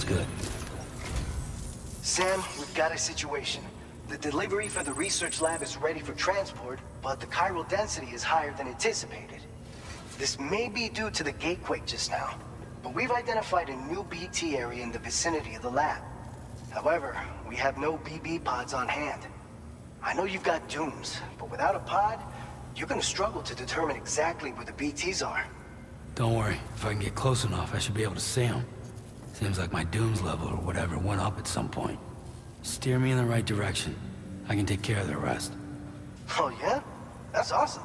good. Sam, we've got a situation. The delivery for the research lab is ready for transport, but the chiral density is higher than anticipated. This may be due to the gatequake just now, but we've identified a new BT area in the vicinity of the lab. However, we have no BB pods on hand. I know you've got dooms, but without a pod, you're gonna struggle to determine exactly where the BTs are. Don't worry, if I can get close enough, I should be able to see them. Seems like my dooms level or whatever went up at some point. Steer me in the right direction. I can take care of the rest. Oh yeah? That's awesome.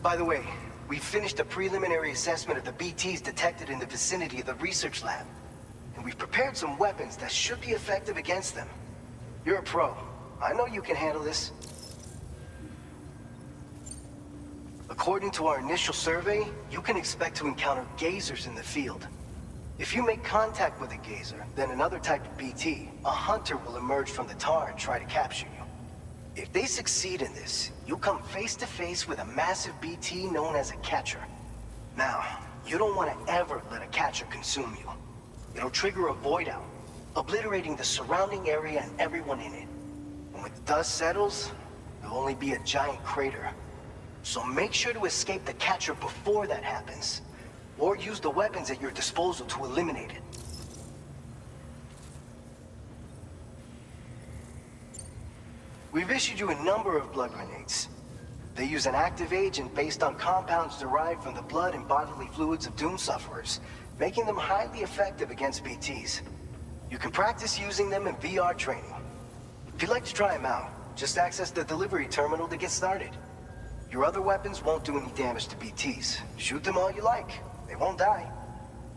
By the way, we finished a preliminary assessment of the BTs detected in the vicinity of the research lab. And we've prepared some weapons that should be effective against them. You're a pro. I know you can handle this. According to our initial survey, you can expect to encounter gazers in the field. If you make contact with a gazer, then another type of BT, a hunter will emerge from the tar and try to capture you. If they succeed in this, you'll come face to face with a massive BT known as a catcher. Now, you don't want to ever let a catcher consume you. It'll trigger a void out, obliterating the surrounding area and everyone in it. And when the dust settles, there'll only be a giant crater. So make sure to escape the catcher before that happens, or use the weapons at your disposal to eliminate it. We've issued you a number of blood grenades. They use an active agent based on compounds derived from the blood and bodily fluids of Doom sufferers, making them highly effective against BTs. You can practice using them in VR training. If you'd like to try them out, just access the delivery terminal to get started. Your other weapons won't do any damage to BTs. Shoot them all you like. They won't die.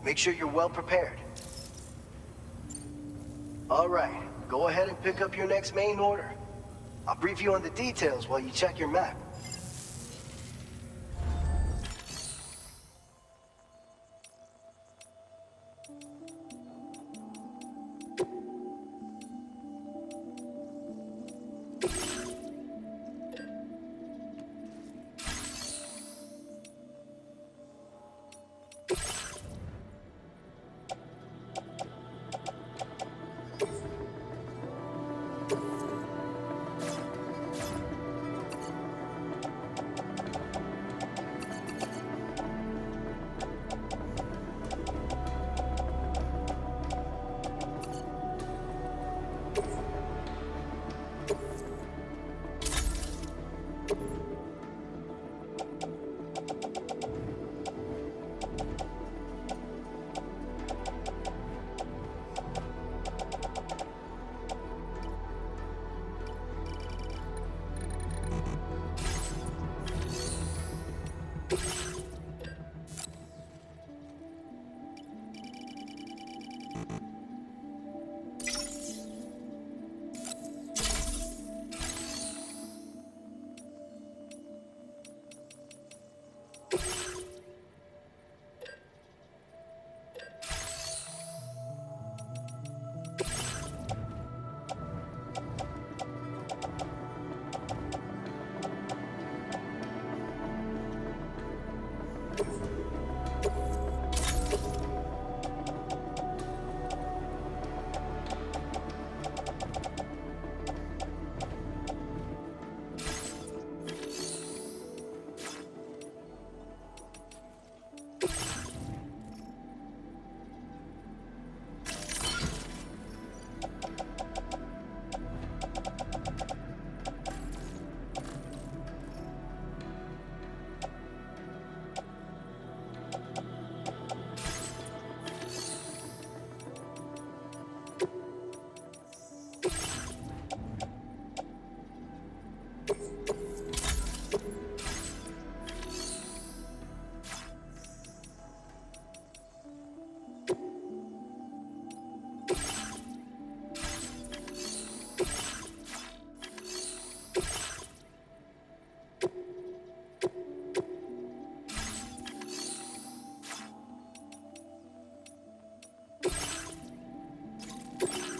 Make sure you're well prepared. All right, go ahead and pick up your next main order. I'll brief you on the details while you check your map.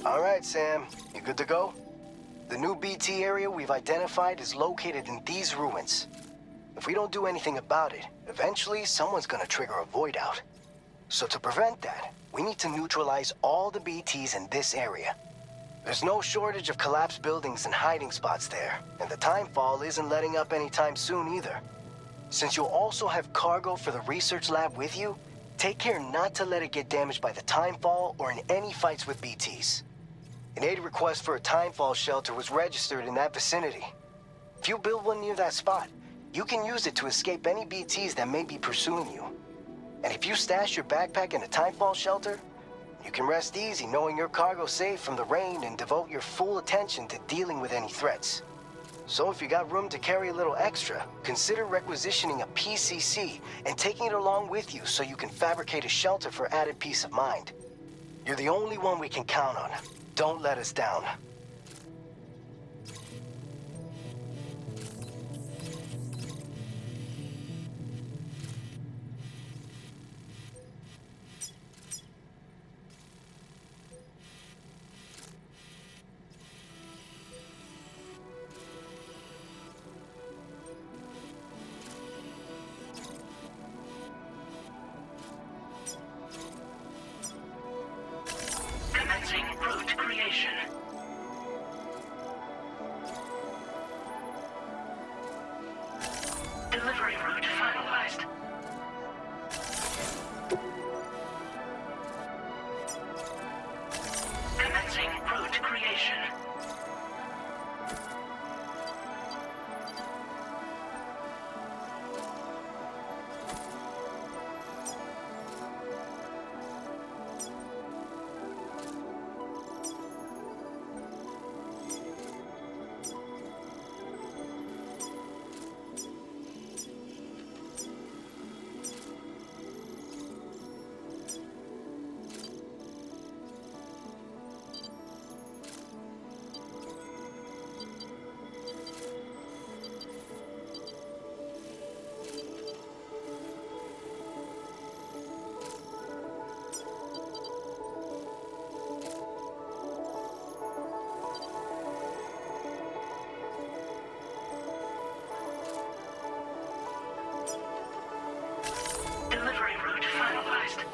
All right, Sam. You good to go? The new BT area we've identified is located in these ruins. If we don't do anything about it, eventually someone's gonna trigger a void out. So to prevent that, we need to neutralize all the BTs in this area. There's no shortage of collapsed buildings and hiding spots there, and the timefall isn't letting up anytime soon either. Since you'll also have cargo for the research lab with you, take care not to let it get damaged by the timefall or in any fights with BTs. An aid request for a timefall shelter was registered in that vicinity. If you build one near that spot, you can use it to escape any BTs that may be pursuing you. And if you stash your backpack in a timefall shelter, you can rest easy knowing your cargo's safe from the rain and devote your full attention to dealing with any threats. So if you got room to carry a little extra, consider requisitioning a PCC and taking it along with you so you can fabricate a shelter for added peace of mind. You're the only one we can count on. Don't let us down. Commencing route creation. Delivery route finalized. Commencing route creation. Delivery route finalized.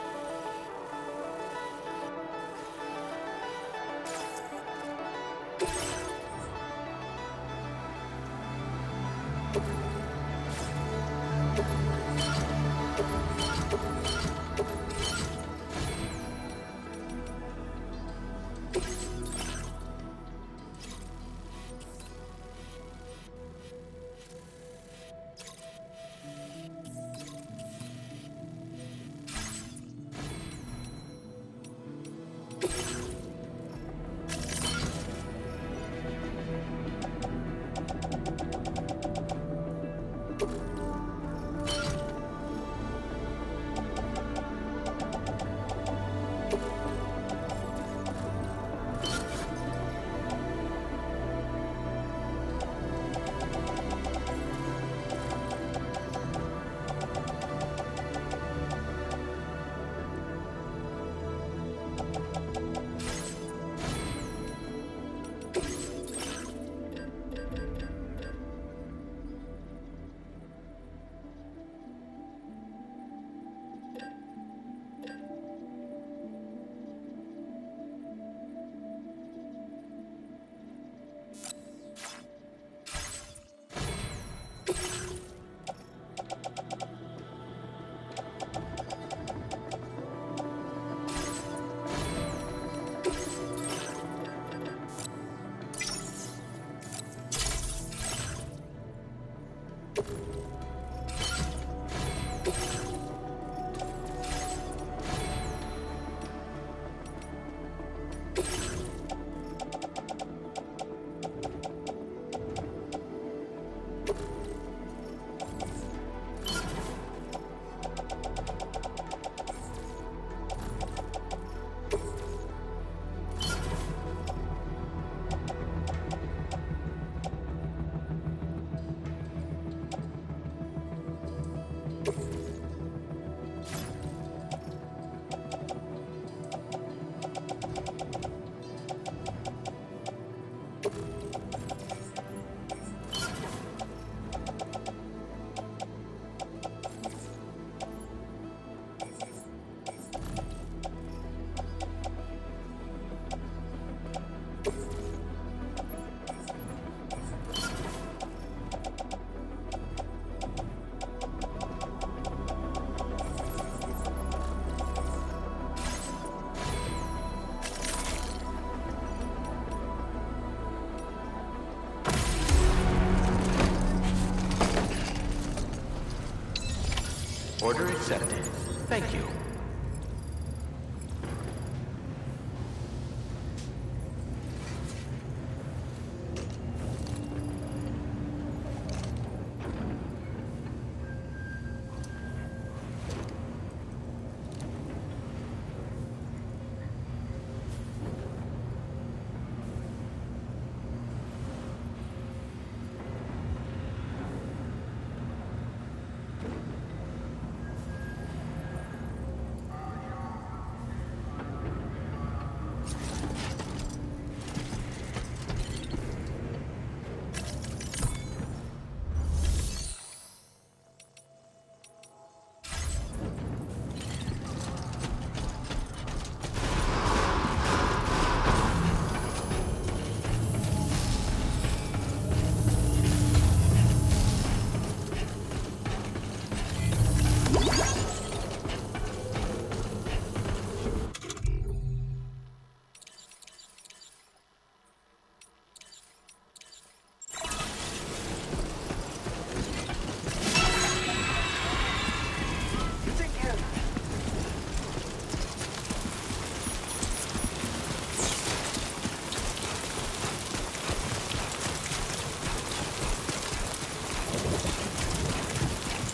Order accepted. Thank you.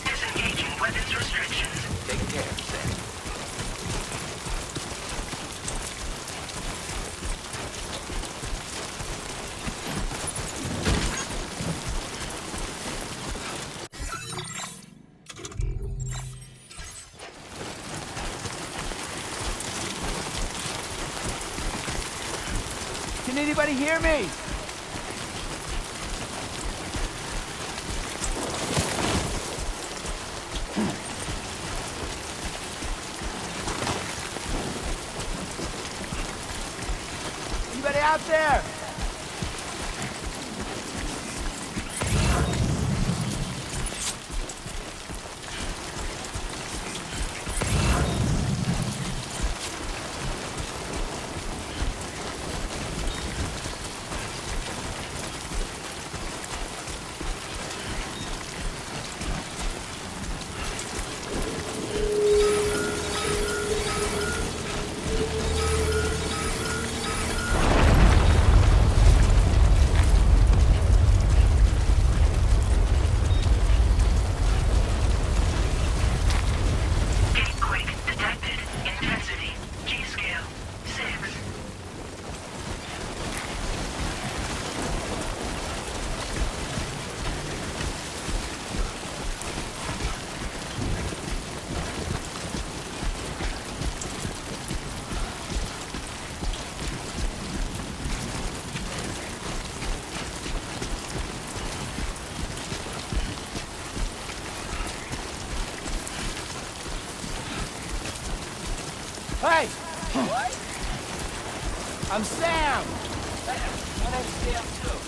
Disengaging weapons restrictions. Take care, Sam. Can anybody hear me? Anybody out there? Gatequake detected. Intensity. G-scale. 6. Hey! What? I'm Sam! My name's Sam, too.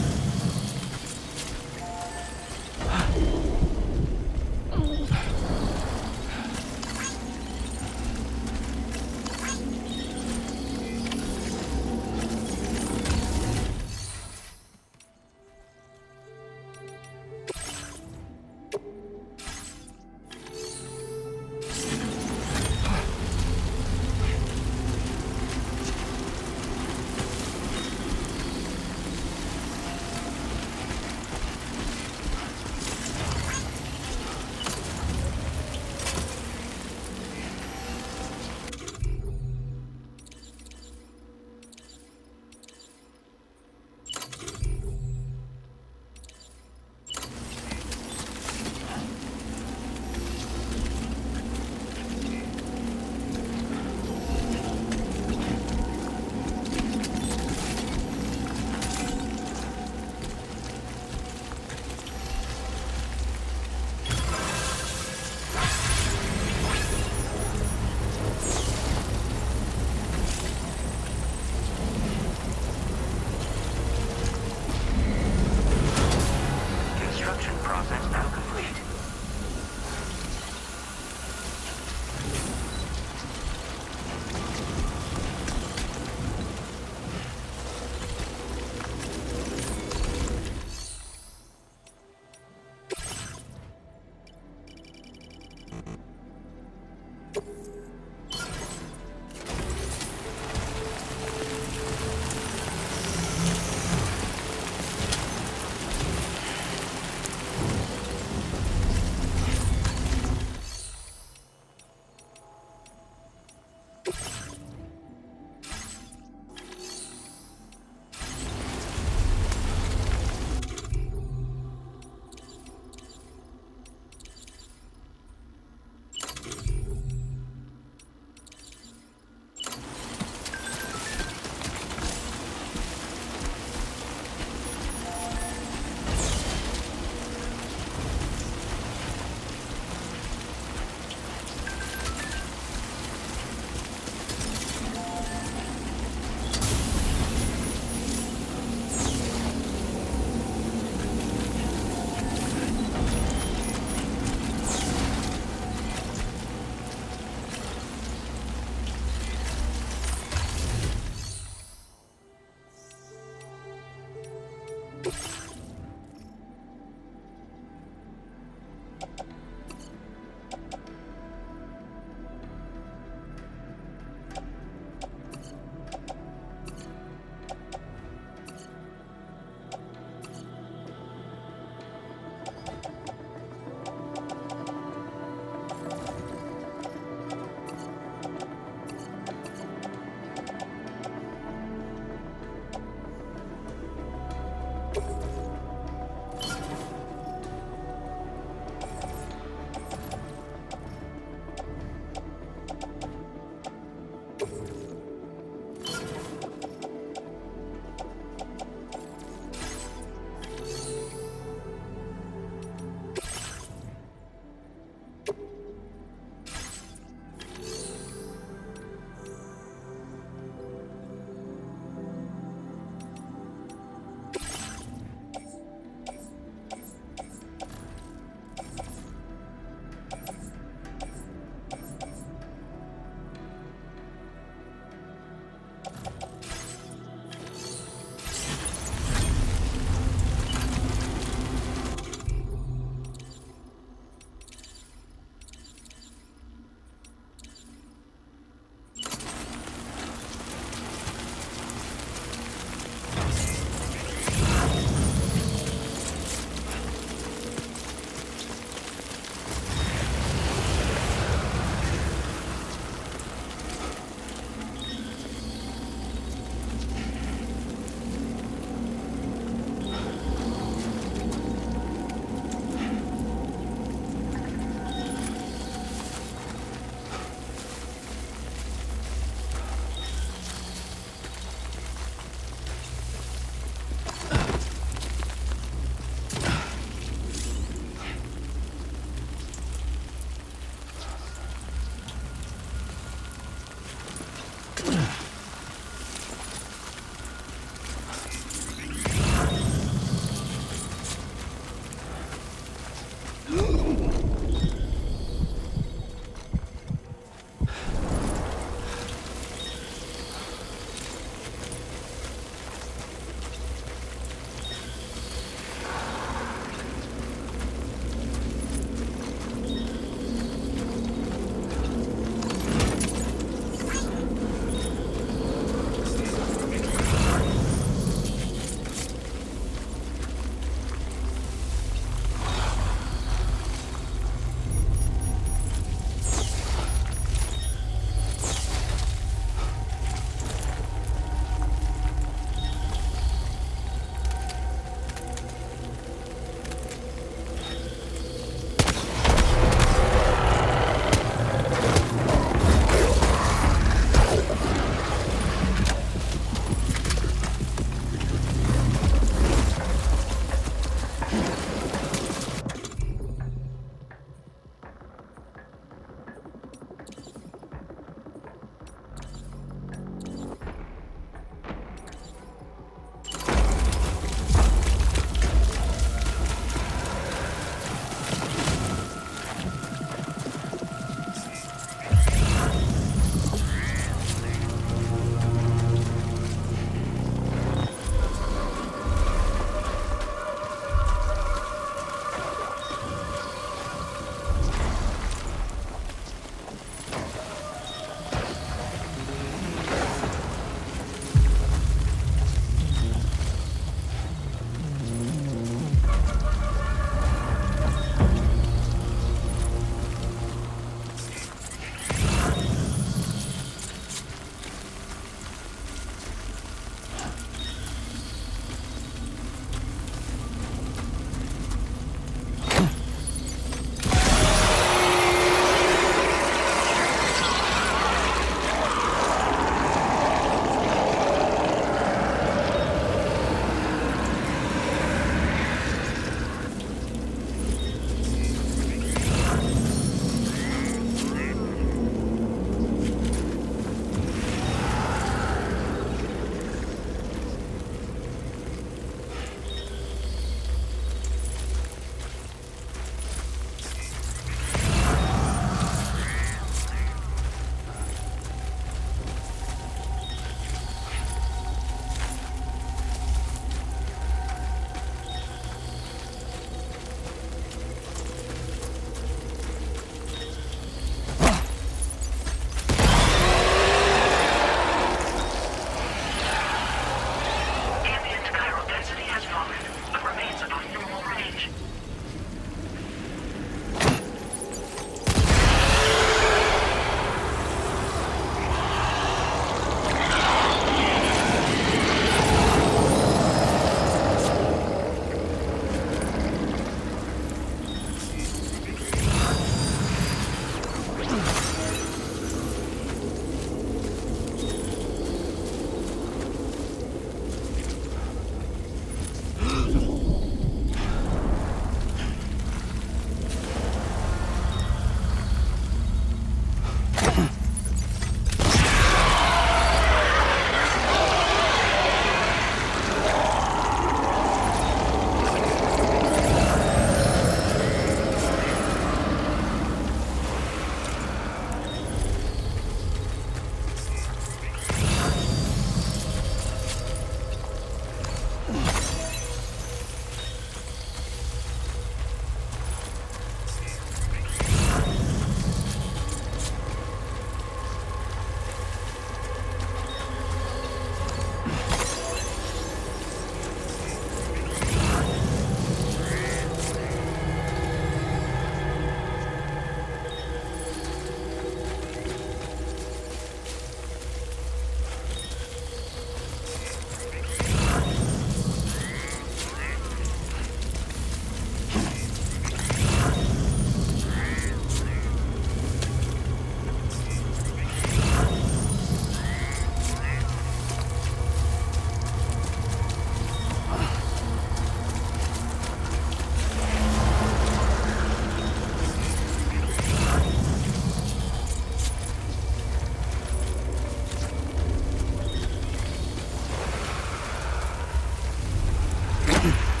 Hi!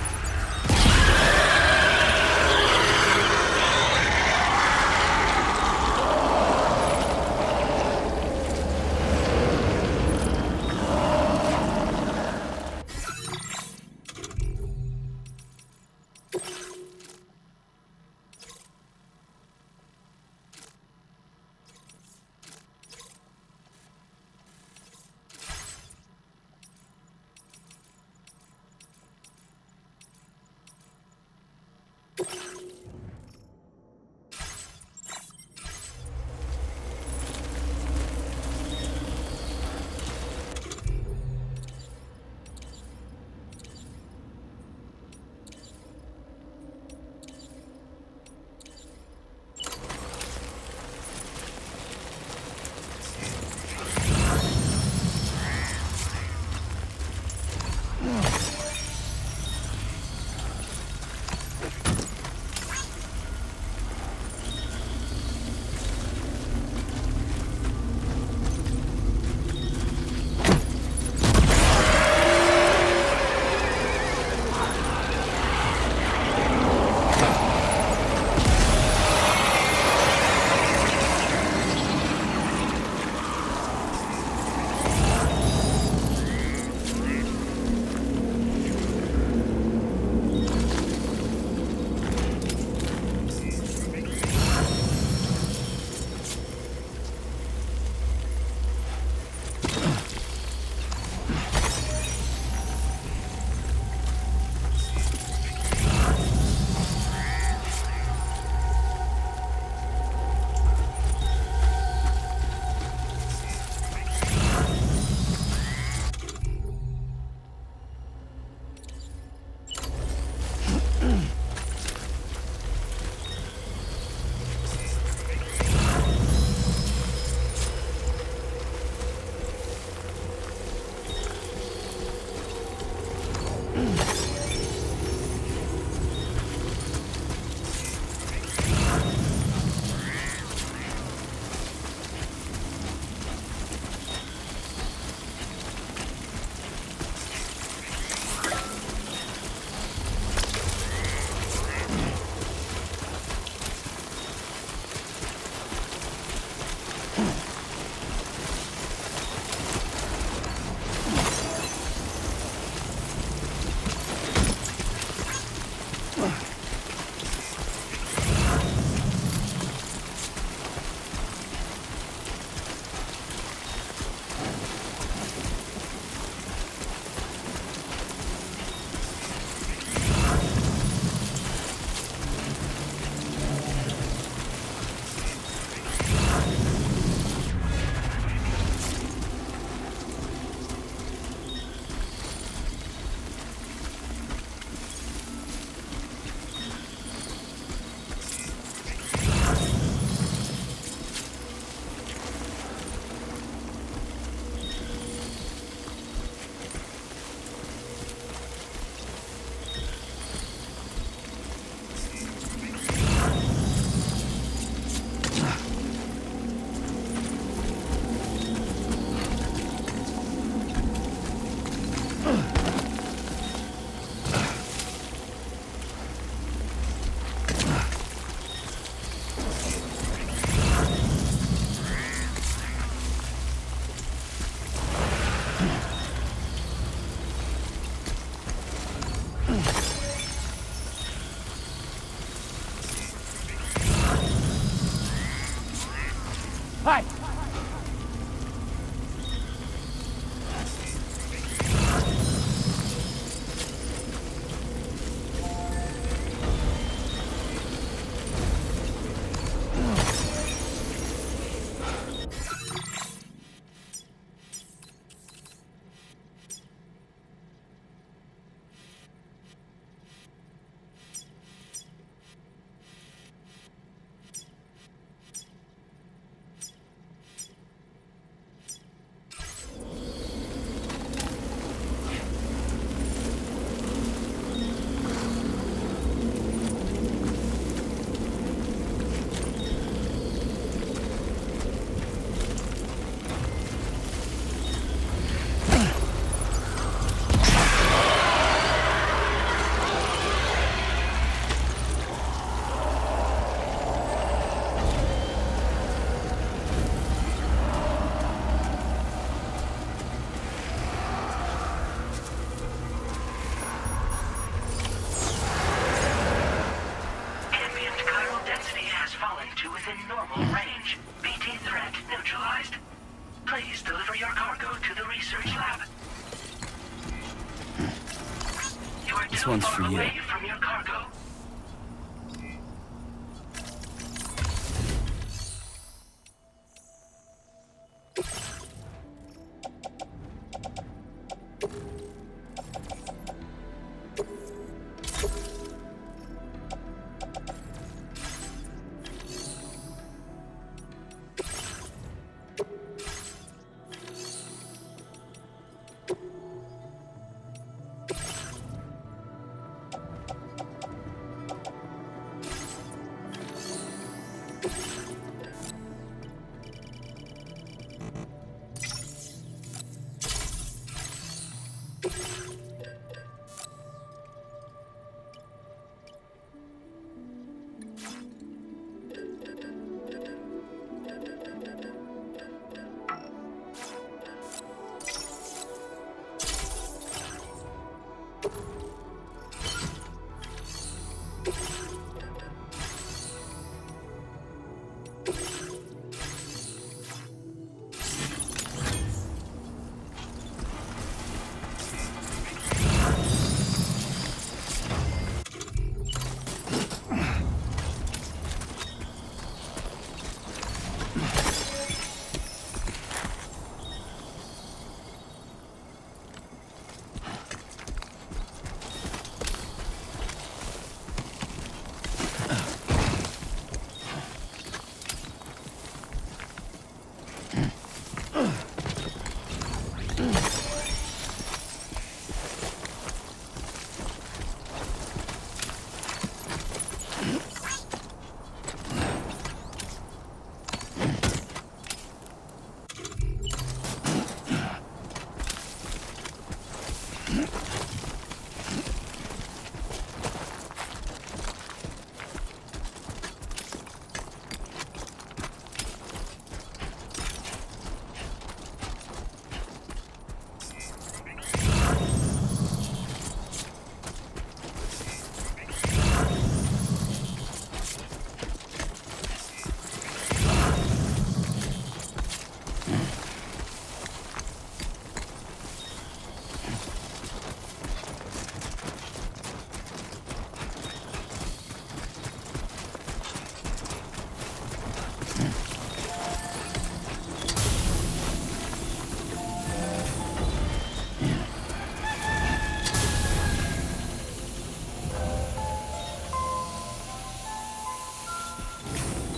You are This too one's far for you. away from your cargo.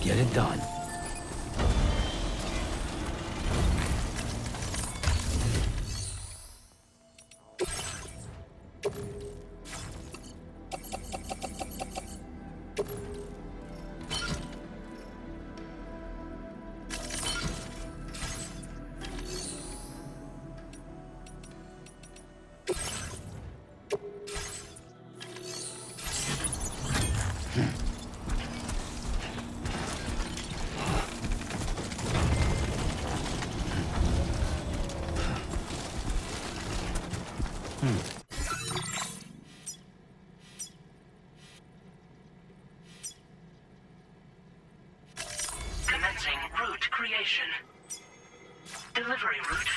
Get it done. Commencing route creation. Delivery route.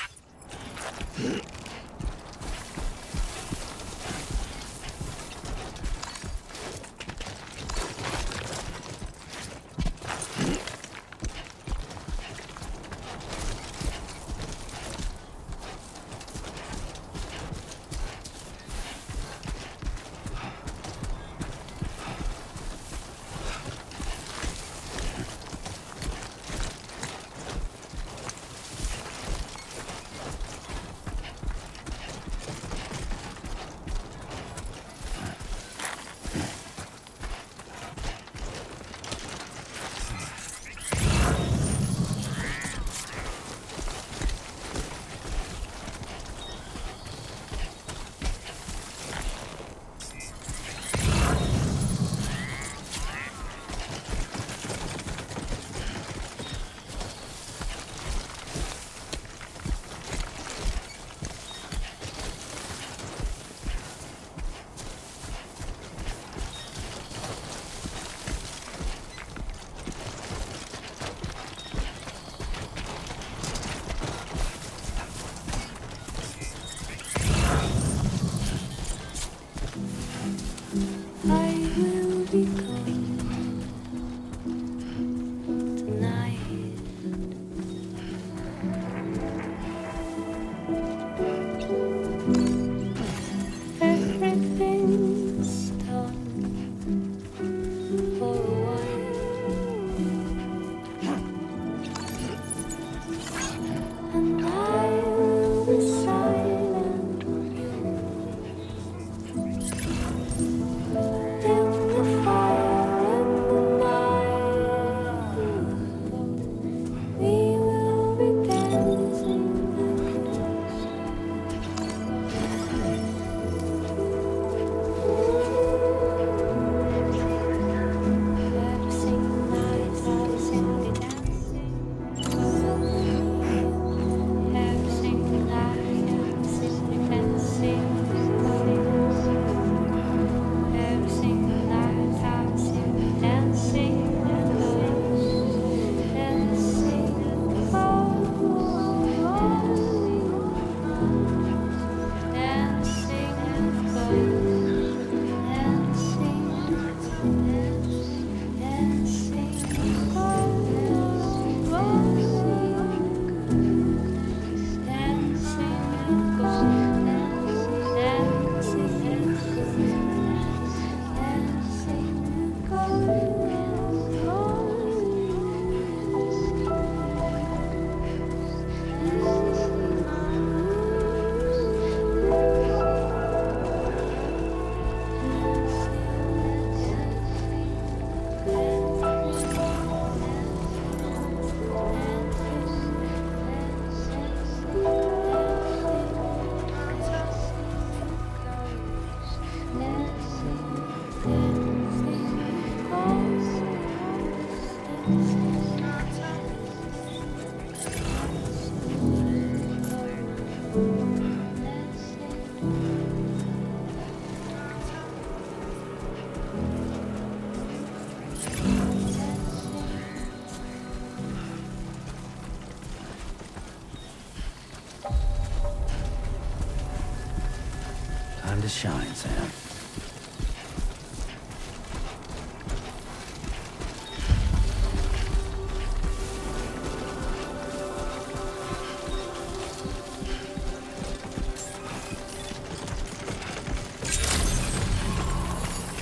shine, Sam.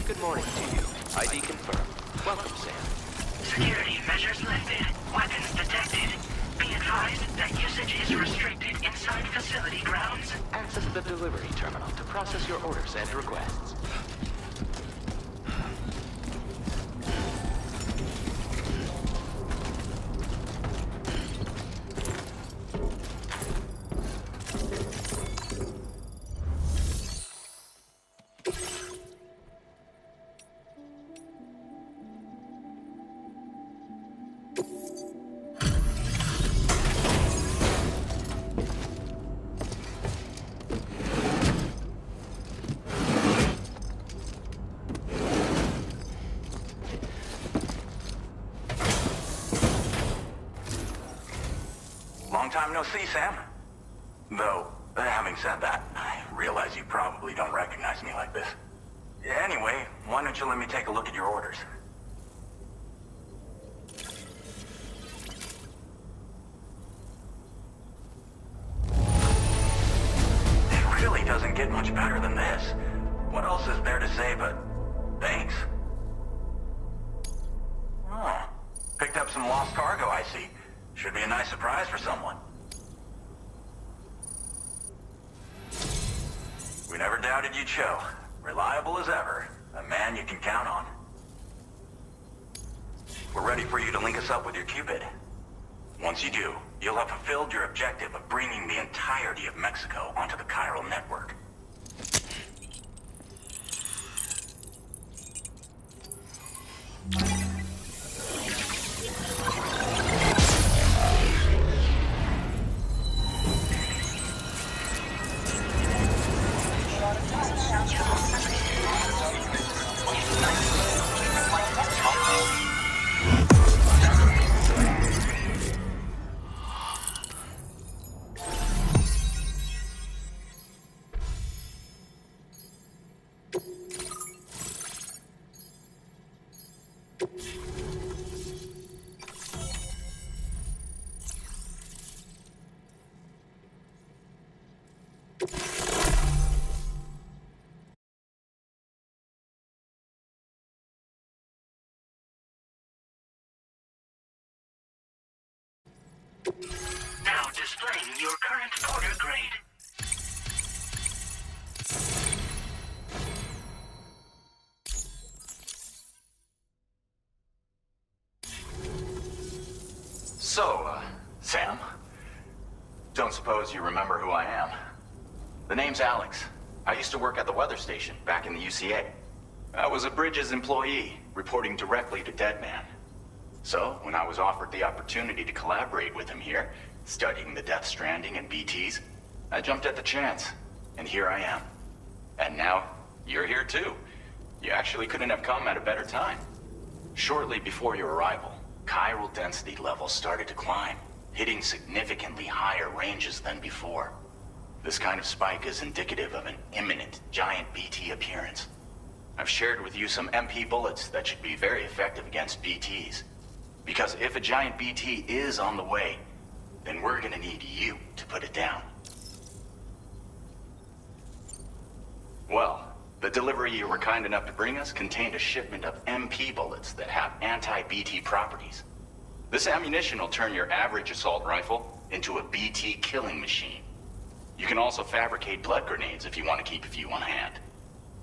Good morning to you. ID confirmed. Welcome, Sam. Security measures lifted. Weapons detected. Be advised that usage is restricted inside facility grounds. Access the delivery terminal to process your orders and requests. Long time no see, Sam. Though, having said that, I realize you probably don't recognize me like this. Anyway, why don't you let me take a look at your orders? It really doesn't get much better than this. What else is there to say but thanks? Oh, picked up some lost cargo, I see. Should be a nice surprise for someone. We never doubted you'd show. Reliable as ever. A man you can count on. We're ready for you to link us up with your Cupid. Once you do, you'll have fulfilled your objective of bringing the entirety of Mexico onto the chiral network. Now displaying your current order grade. So, Sam, don't suppose you remember who I am? The name's Alex. I used to work at the weather station back in the UCA. I was a Bridges employee, reporting directly to Deadman. So, when I was offered the opportunity to collaborate with him here, studying the Death Stranding and BTs, I jumped at the chance, and here I am. And now, you're here too. You actually couldn't have come at a better time. Shortly before your arrival, chiral density levels started to climb, hitting significantly higher ranges than before. This kind of spike is indicative of an imminent giant BT appearance. I've shared with you some MP bullets that should be very effective against BTs. Because if a giant BT is on the way, then we're gonna need you to put it down. Well, the delivery you were kind enough to bring us contained a shipment of MP bullets that have anti-BT properties. This ammunition will turn your average assault rifle into a BT killing machine. You can also fabricate blood grenades if you want to keep a few on hand.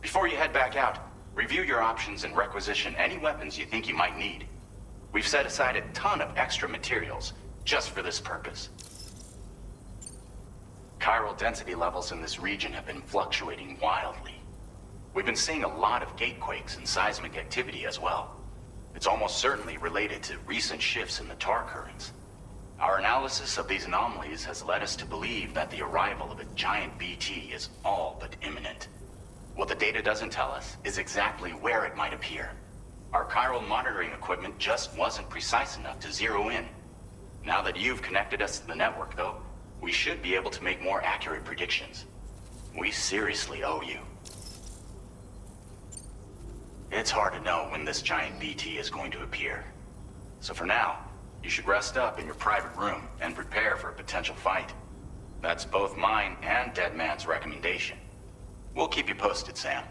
Before you head back out, review your options and requisition any weapons you think you might need. We've set aside a ton of extra materials just for this purpose. Chiral density levels in this region have been fluctuating wildly. We've been seeing a lot of gatequakes and seismic activity as well. It's almost certainly related to recent shifts in the tar currents. Our analysis of these anomalies has led us to believe that the arrival of a giant BT is all but imminent. What the data doesn't tell us is exactly where it might appear. Our chiral monitoring equipment just wasn't precise enough to zero in. Now that you've connected us to the network, though, we should be able to make more accurate predictions. We seriously owe you. It's hard to know when this giant BT is going to appear. So for now, you should rest up in your private room and prepare for a potential fight. That's both mine and Deadman's recommendation. We'll keep you posted, Sam.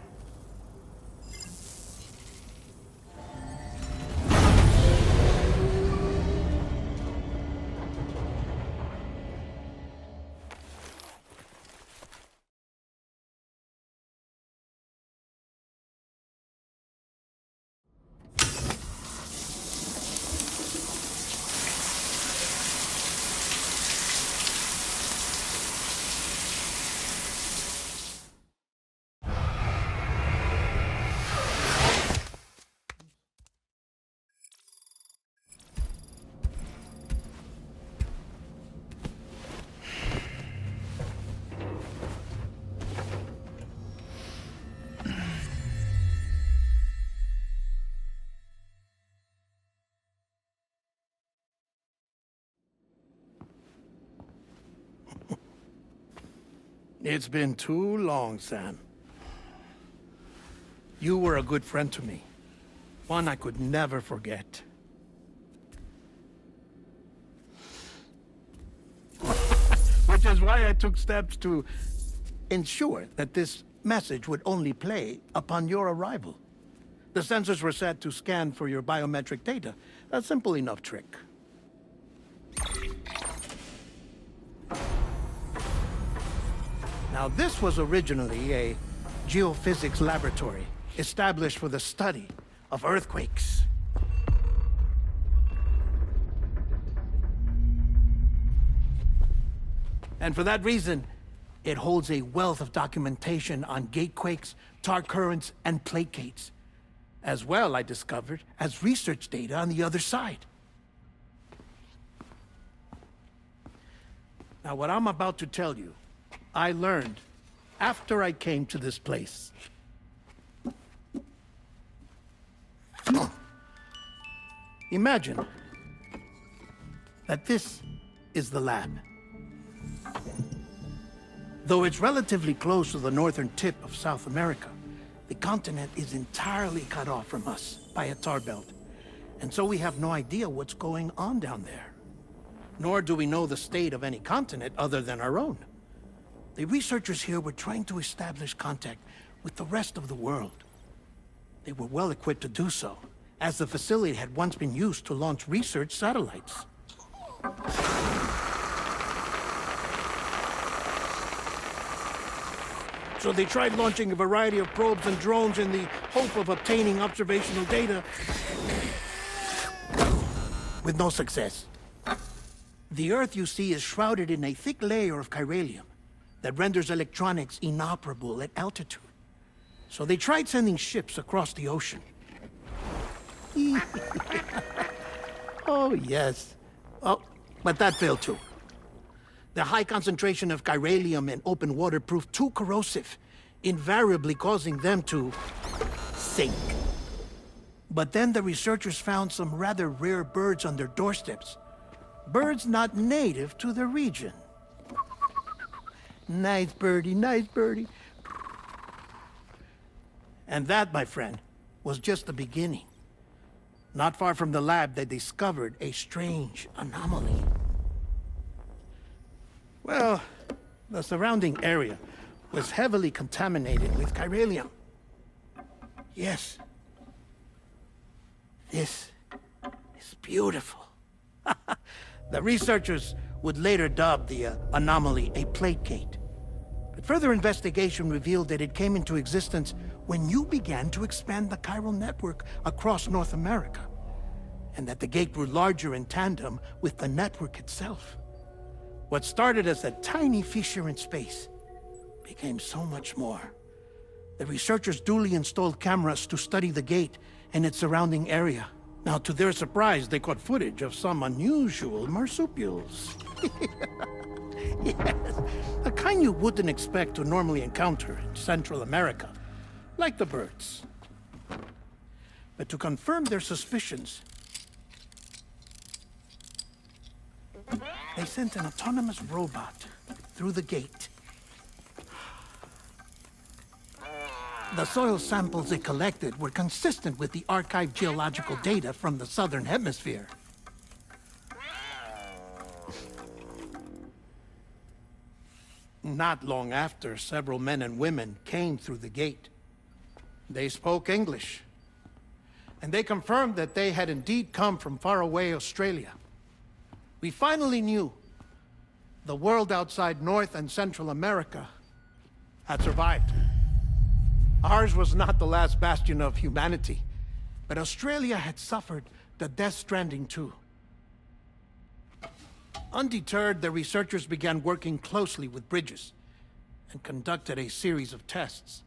It's been too long, Sam. You were a good friend to me. One I could never forget. Which is why I took steps to ensure that this message would only play upon your arrival. The sensors were set to scan for your biometric data. A simple enough trick. Now, this was originally a geophysics laboratory established for the study of earthquakes. And for that reason, it holds a wealth of documentation on gatequakes, tar currents, and placates. As well, I discovered, as research data on the other side. Now, what I'm about to tell you, I learned after I came to this place. Imagine that this is the lab. Though it's relatively close to the northern tip of South America, the continent is entirely cut off from us by a tar belt. And so we have no idea what's going on down there. Nor do we know the state of any continent other than our own. The researchers here were trying to establish contact with the rest of the world. They were well equipped to do so, as the facility had once been used to launch research satellites. So they tried launching a variety of probes and drones in the hope of obtaining observational data, with no success. The Earth, you see, is shrouded in a thick layer of chiralium that renders electronics inoperable at altitude. So they tried sending ships across the ocean. Oh, yes. Oh, but that failed too. The high concentration of chiralium in open water proved too corrosive, invariably causing them to sink. But then the researchers found some rather rare birds on their doorsteps. Birds not native to the region. Nice birdie, nice birdie. And that, my friend, was just the beginning. Not far from the lab, they discovered a strange anomaly. Well, the surrounding area was heavily contaminated with chiralium. Yes. This is beautiful. The researchers would later dub the anomaly a plate gate. But further investigation revealed that it came into existence when you began to expand the chiral network across North America, and that the gate grew larger in tandem with the network itself. What started as a tiny fissure in space became so much more. The researchers duly installed cameras to study the gate and its surrounding area. Now, to their surprise, they caught footage of some unusual marsupials. Yes, a kind you wouldn't expect to normally encounter in Central America, like the birds. But to confirm their suspicions, they sent an autonomous robot through the gate. The soil samples they collected were consistent with the archived geological data from the southern hemisphere. Not long after, several men and women came through the gate. They spoke English, and they confirmed that they had indeed come from faraway Australia. We finally knew the world outside North and Central America had survived. Ours was not the last bastion of humanity, but Australia had suffered the death stranding too. Undeterred, the researchers began working closely with Bridges and conducted a series of tests,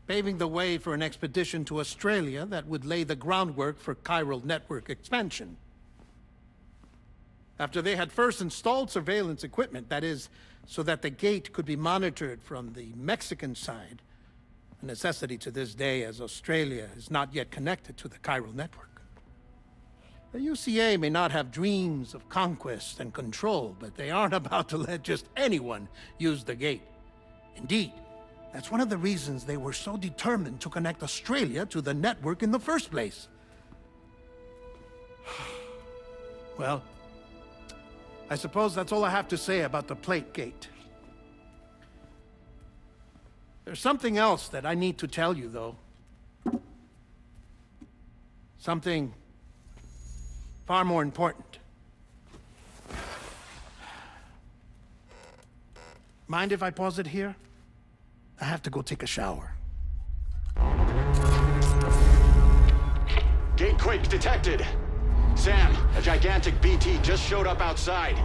paving the way for an expedition to Australia that would lay the groundwork for chiral network expansion. After they had first installed surveillance equipment, that is, so that the gate could be monitored from the Mexican side, a necessity to this day as Australia is not yet connected to the chiral network. The UCA may not have dreams of conquest and control, but they aren't about to let just anyone use the gate. Indeed, that's one of the reasons they were so determined to connect Australia to the network in the first place. Well, I suppose that's all I have to say about the plate gate. There's something else that I need to tell you, though. Something far more important. Mind if I pause it here? I have to go take a shower. Gate quake detected. Sam, a gigantic BT just showed up outside.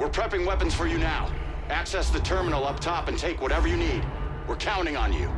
We're prepping weapons for you now. Access the terminal up top and take whatever you need. We're counting on you.